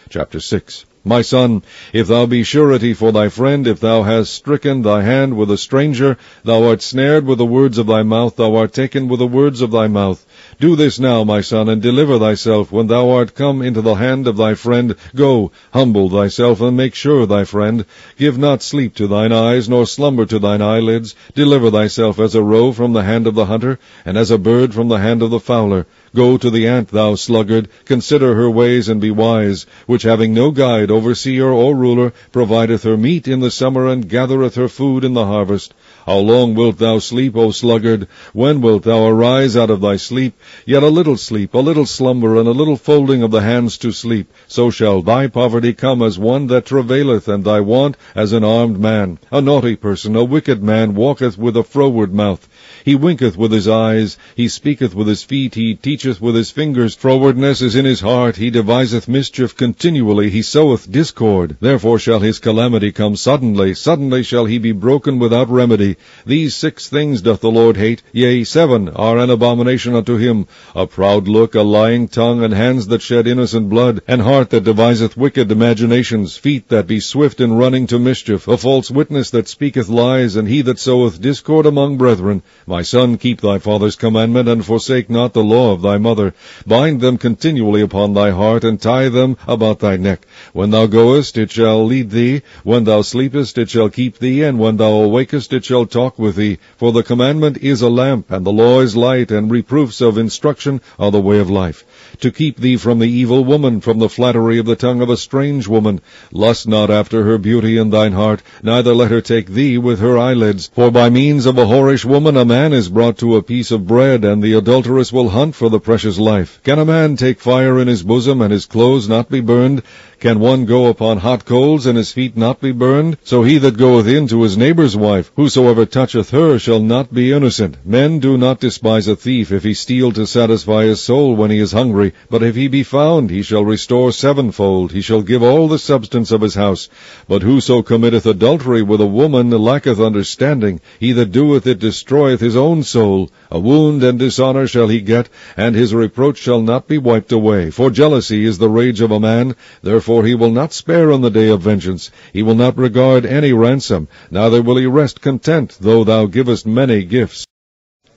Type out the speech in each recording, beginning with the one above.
Chapter 6. My son, if thou be surety for thy friend, if thou hast stricken thy hand with a stranger, thou art snared with the words of thy mouth, thou art taken with the words of thy mouth. Do this now, my son, and deliver thyself. When thou art come into the hand of thy friend, go, humble thyself, and make sure thy friend. Give not sleep to thine eyes, nor slumber to thine eyelids. Deliver thyself as a roe from the hand of the hunter, and as a bird from the hand of the fowler. Go to the ant, thou sluggard, consider her ways, and be wise, which having no guide, overseer, or ruler, provideth her meat in the summer, and gathereth her food in the harvest. How long wilt thou sleep, O sluggard? When wilt thou arise out of thy sleep? Yet a little sleep, a little slumber, and a little folding of the hands to sleep. So shall thy poverty come as one that travaileth, and thy want as an armed man. A naughty person, a wicked man, walketh with a froward mouth. He winketh with his eyes, he speaketh with his feet, he teacheth with his fingers. Frowardness is in his heart, he deviseth mischief continually, he soweth discord. Therefore shall his calamity come suddenly, suddenly shall he be broken without remedy. These 6 things doth the Lord hate, yea, 7 are an abomination unto him: a proud look, a lying tongue, and hands that shed innocent blood, and heart that deviseth wicked imaginations, feet that be swift in running to mischief, a false witness that speaketh lies, and he that soweth discord among brethren. My son, keep thy father's commandment, and forsake not the law of thy mother. Bind them continually upon thy heart, and tie them about thy neck. When thou goest, it shall lead thee. When thou sleepest, it shall keep thee. And when thou awakest, it shall talk with thee. For the commandment is a lamp, and the law is light, and reproofs of instruction are the way of life. To keep thee from the evil woman, from the flattery of the tongue of a strange woman. Lust not after her beauty in thine heart, neither let her take thee with her eyelids. For by means of a whorish woman a man is brought to a piece of bread, and the adulteress will hunt for the precious life. Can a man take fire in his bosom, and his clothes not be burned? Can one go upon hot coals, and his feet not be burned? So he that goeth in to his neighbour's wife, whosoever toucheth her, shall not be innocent. Men do not despise a thief, if he steal to satisfy his soul when he is hungry. But if he be found, he shall restore sevenfold. He shall give all the substance of his house. But whoso committeth adultery with a woman lacketh understanding. He that doeth it destroyeth his own soul. A wound and dishonour shall he get, and his reproach shall not be wiped away. For jealousy is the rage of a man. Therefore he will not spare on the day of vengeance. He will not regard any ransom, neither will he rest content, though thou givest many gifts.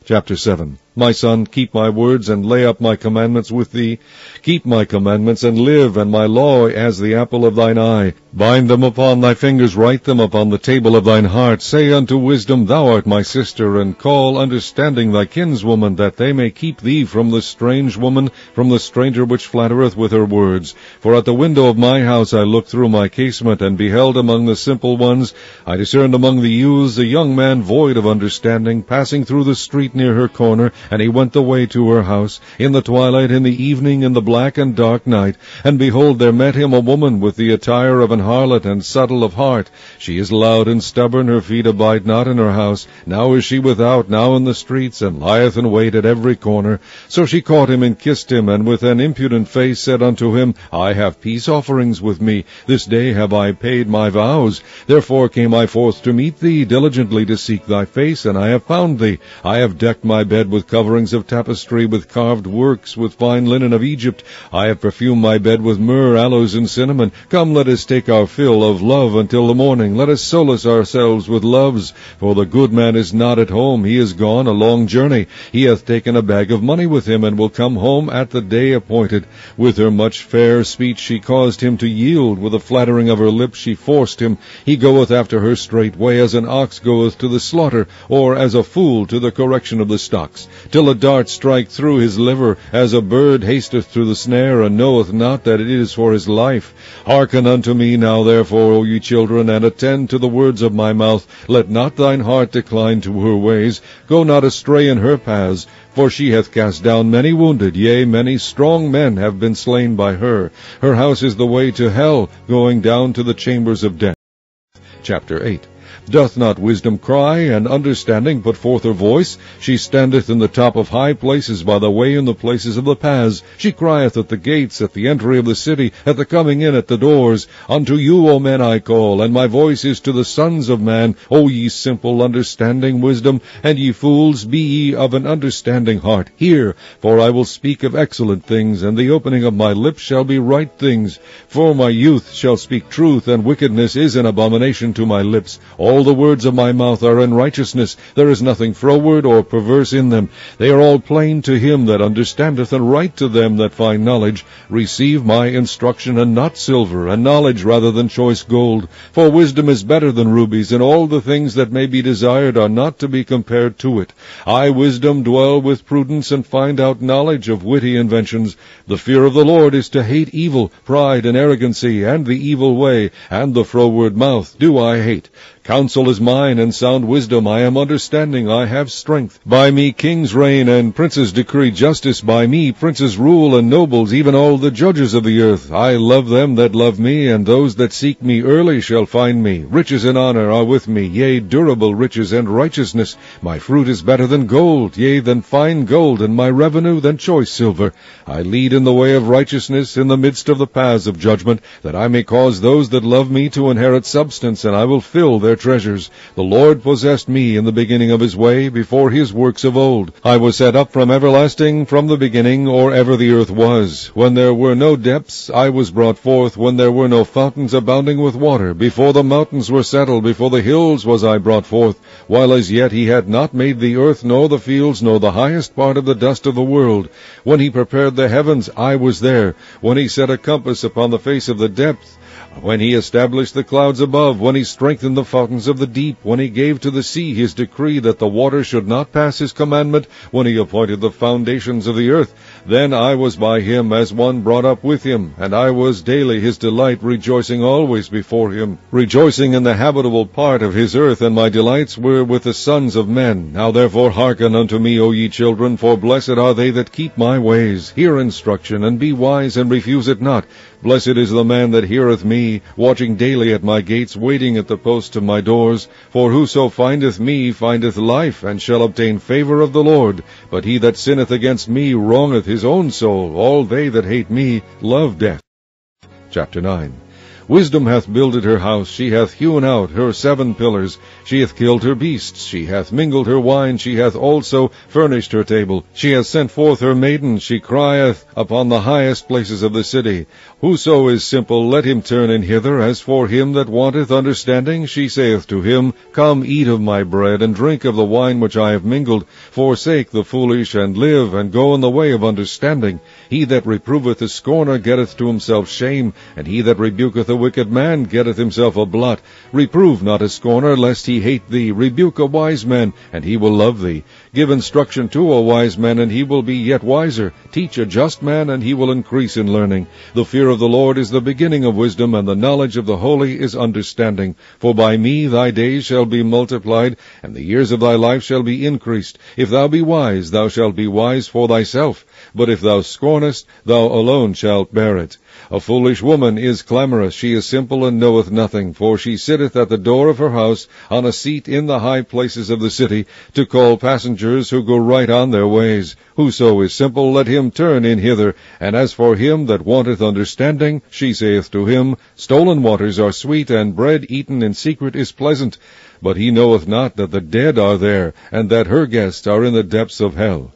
Chapter 7. My son, keep my words, and lay up my commandments with thee. Keep my commandments, and live, and my law as the apple of thine eye. Bind them upon thy fingers, write them upon the table of thine heart. Say unto wisdom, Thou art my sister, and call understanding thy kinswoman, that they may keep thee from the strange woman, from the stranger which flattereth with her words. For at the window of my house I looked through my casement, and beheld among the simple ones, I discerned among the youths a young man void of understanding, passing through the street near her corner, and he went the way to her house, in the twilight, in the evening, in the black and dark night. And behold, there met him a woman with the attire of an harlot, and subtle of heart. She is loud and stubborn, her feet abide not in her house. Now is she without, now in the streets, and lieth in wait at every corner. So she caught him and kissed him, and with an impudent face said unto him, I have peace offerings with me. This day have I paid my vows. Therefore came I forth to meet thee, diligently to seek thy face, and I have found thee. I have decked my bed with coverings of tapestry, with carved works, with fine linen of Egypt. I have perfumed my bed with myrrh, aloes, and cinnamon. Come, let us take our fill of love until the morning. Let us solace ourselves with loves. For the good man is not at home. He is gone a long journey. He hath taken a bag of money with him, and will come home at the day appointed. With her much fair speech she caused him to yield. With the flattering of her lips she forced him. He goeth after her straightway, as an ox goeth to the slaughter, or as a fool to the correction of the stocks, till a dart strike through his liver, as a bird hasteth to the snare, and knoweth not that it is for his life. Hearken unto me now, therefore, O ye children, and attend to the words of my mouth. Let not thine heart decline to her ways. Go not astray in her paths, for she hath cast down many wounded, yea, many strong men have been slain by her. Her house is the way to hell, going down to the chambers of death. Chapter 8. Doth not wisdom cry, and understanding put forth her voice? She standeth in the top of high places, by the way in the places of the paths. She crieth at the gates, at the entry of the city, at the coming in at the doors. Unto you, O men, I call, and my voice is to the sons of man. O ye simple, understanding wisdom, and ye fools, be ye of an understanding heart. Hear, for I will speak of excellent things, and the opening of my lips shall be right things. For my youth shall speak truth, and wickedness is an abomination to my lips. All the words of my mouth are in righteousness. There is nothing froward or perverse in them. They are all plain to him that understandeth, and right to them that find knowledge. Receive my instruction, and not silver, and knowledge rather than choice gold. For wisdom is better than rubies, and all the things that may be desired are not to be compared to it. I, wisdom, dwell with prudence, and find out knowledge of witty inventions. The fear of the Lord is to hate evil, pride and arrogancy, and the evil way, and the froward mouth do I hate. Counsel is mine, and sound wisdom. I am understanding, I have strength. By me kings reign, and princes decree justice. By me princes rule, and nobles, even all the judges of the earth. I love them that love me, and those that seek me early shall find me. Riches and honor are with me, yea, durable riches and righteousness. My fruit is better than gold, yea, than fine gold, and my revenue than choice silver. I lead in the way of righteousness, in the midst of the paths of judgment, that I may cause those that love me to inherit substance, and I will fill their treasures. The Lord possessed me in the beginning of his way, before his works of old. I was set up from everlasting, from the beginning, or ever the earth was. When there were no depths, I was brought forth, when there were no fountains abounding with water. Before the mountains were settled, before the hills was I brought forth, while as yet he had not made the earth, nor the fields, nor the highest part of the dust of the world. When he prepared the heavens, I was there. When he set a compass upon the face of the depth, when he established the clouds above, when he strengthened the fountains of the deep, when he gave to the sea his decree that the water should not pass his commandment, when he appointed the foundations of the earth, then I was by him as one brought up with him, and I was daily his delight, rejoicing always before him, rejoicing in the habitable part of his earth, and my delights were with the sons of men. Now therefore hearken unto me, O ye children, for blessed are they that keep my ways. Hear instruction, and be wise, and refuse it not. Blessed is the man that heareth me, watching daily at my gates, waiting at the posts of my doors. For whoso findeth me findeth life, and shall obtain favor of the Lord. But he that sinneth against me wrongeth his own soul. All they that hate me love death. Chapter 9. Wisdom hath builded her house, she hath hewn out her 7 pillars, she hath killed her beasts, she hath mingled her wine, she hath also furnished her table, she hath sent forth her maidens, she crieth upon the highest places of the city. Whoso is simple, let him turn in hither. As for him that wanteth understanding, she saith to him, Come, eat of my bread, and drink of the wine which I have mingled. Forsake the foolish, and live, and go in the way of understanding. He that reproveth a scorner getteth to himself shame, and he that rebuketh a wicked man getteth himself a blot. Reprove not a scorner, lest he hate thee. Rebuke a wise man, and he will love thee. Give instruction to a wise man, and he will be yet wiser. Teach a just man, and he will increase in learning. The fear of the Lord is the beginning of wisdom, and the knowledge of the holy is understanding. For by me thy days shall be multiplied, and the years of thy life shall be increased. If thou be wise, thou shalt be wise for thyself. But if thou scornest, thou alone shalt bear it. A foolish woman is clamorous, she is simple and knoweth nothing, for she sitteth at the door of her house, on a seat in the high places of the city, to call passengers who go right on their ways. Whoso is simple, let him turn in hither. And as for him that wanteth understanding, she saith to him, Stolen waters are sweet, and bread eaten in secret is pleasant. But he knoweth not that the dead are there, and that her guests are in the depths of hell.